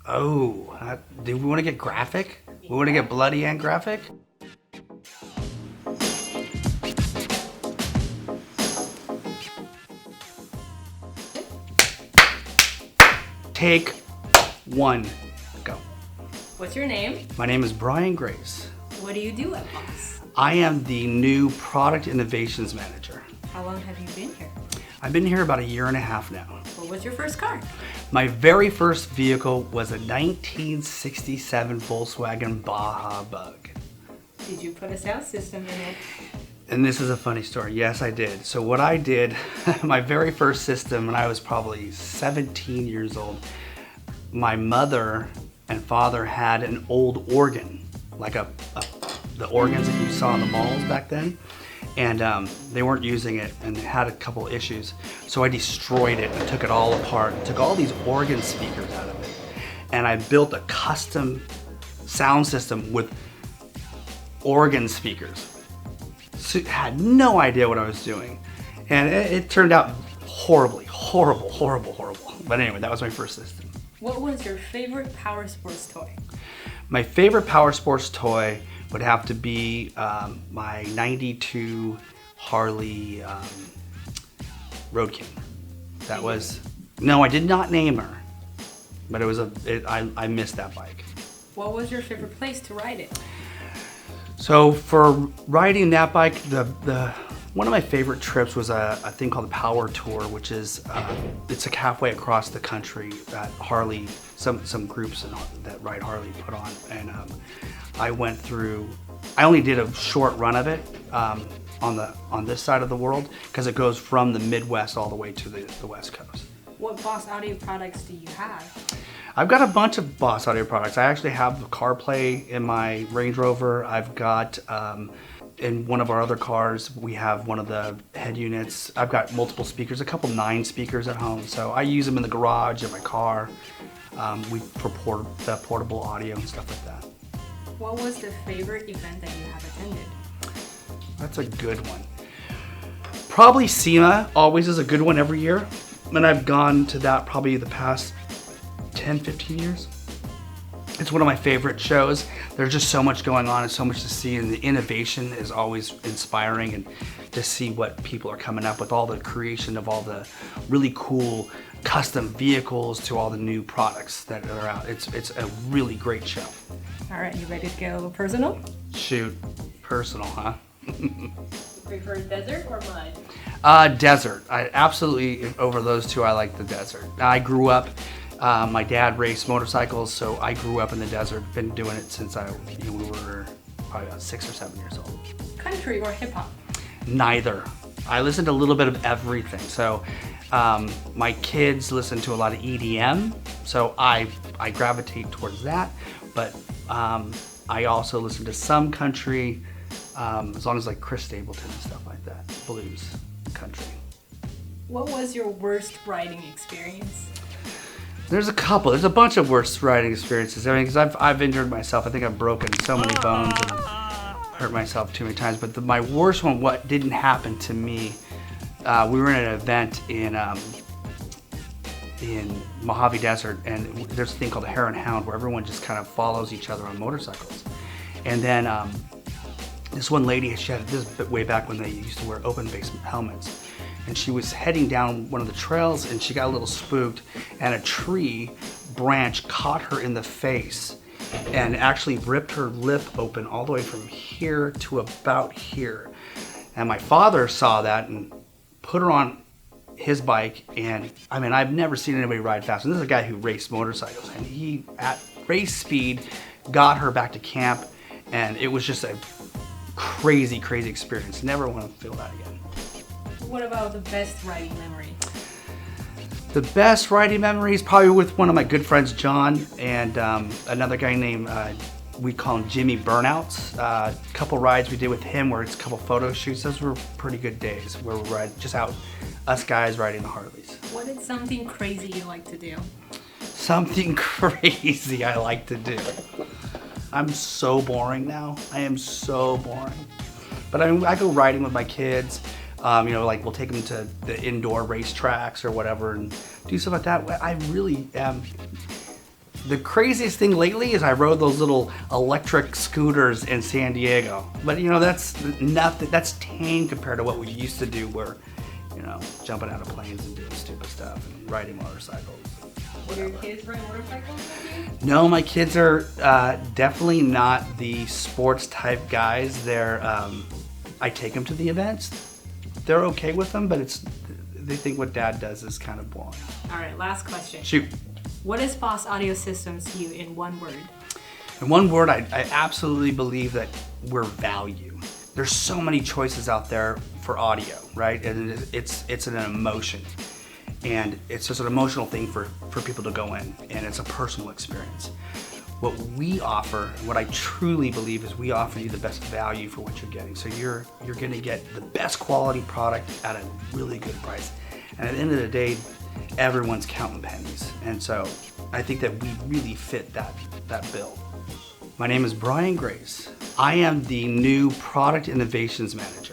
Oh, do we want to get graphic? We want to get bloody and graphic? Take one. Go. What's your name? My name is Bryan Grace. What do you do at Boss? I am the new Product Innovations Manager. How long have you been here? I've been here about 1.5 years now. What was your first car? My very first vehicle was a 1967 Volkswagen Baja Bug. Did you put a sound system in it? And this is a funny story. Yes, I did. So what I did, my very first system, when I was probably 17 years old, my mother and father had an old organ, like the organs that you saw in the malls back then. And they weren't using it and it had a couple issues. So I destroyed it and took it all apart, took all these organ speakers out of it. And I built a custom sound system with organ speakers. So had no idea what I was doing. And it turned out horribly, horrible. But anyway, that was my first system. What was your favorite power sports toy? My favorite power sports toy would have to be my 92 Harley Road King. That was, no, I did not name her, but it was I missed that bike. What was your favorite place to ride it? So for riding that bike, the one of my favorite trips was a thing called the Power Tour, which is it's a halfway across the country that Harley, some groups that ride Harley put on, and I went through. I only did a short run of it on this side of the world because it goes from the Midwest all the way to the West Coast. What Boss audio products do you have? I've got a bunch of Boss audio products. I actually have CarPlay in my Range Rover. I've got in one of our other cars, we have one of the head units. I've got multiple speakers, a couple 9 speakers at home. So I use them in the garage, in my car, for the portable audio and stuff like that. What was the favorite event that you have attended? That's a good one. Probably SEMA always is a good one every year. And I've gone to that probably the past 10, 15 years. It's one of my favorite shows. There's just so much going on and so much to see, and the innovation is always inspiring, and to see what people are coming up with, all the creation of all the really cool custom vehicles to all the new products that are out. It's a really great show. All right, you ready to get a little personal? Shoot, personal, huh? Prefer desert or mud? Desert. I absolutely, over those two, I like the desert. I grew up, my dad raced motorcycles, so I grew up in the desert. Been doing it since we were probably about 6 or 7 years old. Country or hip hop? Neither. I listened to a little bit of everything. So my kids listen to a lot of EDM, so I gravitate towards that. But I also listen to some country, as long as like Chris Stapleton and stuff like that, blues, country. What was your worst riding experience? There's a couple. There's a bunch of worst riding experiences. I mean, because I've injured myself. I think I've broken so many bones and hurt myself too many times. But my worst one, what didn't happen to me, we were in an event in Mojave Desert, and there's a thing called the Hare and Hound where everyone just kind of follows each other on motorcycles. And then this one lady, she had this way back when they used to wear open base helmets. And she was heading down one of the trails and she got a little spooked, and a tree branch caught her in the face and actually ripped her lip open all the way from here to about here. And my father saw that and put her on his bike, and I mean, I've never seen anybody ride fast. And this is a guy who raced motorcycles, and he, at race speed, got her back to camp, and it was just a crazy experience. Never want to feel that again. What about the best riding memory? The best riding memory is probably with one of my good friends, John, and another guy named, we call him Jimmy Burnouts. A couple rides we did with him where it's a couple photo shoots. Those were pretty good days where we ride just out, us guys riding the Harleys. What is something crazy you like to do? Something crazy I like to do. I'm so boring now. I am so boring. But I mean, I go riding with my kids. Like we'll take them to the indoor race tracks or whatever and do stuff like that. I really am The craziest thing lately is I rode those little electric scooters in San Diego. But you know, that's nothing, that's tame compared to what we used to do where, you know, jumping out of planes and doing stupid stuff and riding motorcycles. Do your kids ride motorcycles with you? No, my kids are definitely not the sports type guys. They're, I take them to the events. They're okay with them, but they think what dad does is kind of boring. All right, last question. Shoot. What is Foss Audio Systems to you in one word? In one word, I absolutely believe that we're value. There's so many choices out there for audio, right? And it's an emotion. And it's just an emotional thing for people to go in, and it's a personal experience. What we offer, what I truly believe is we offer you the best value for what you're getting. So you're gonna get the best quality product at a really good price. And at the end of the day, everyone's counting pennies. And so I think that we really fit that bill. My name is Bryan Grace. I am the new Product Innovations Manager.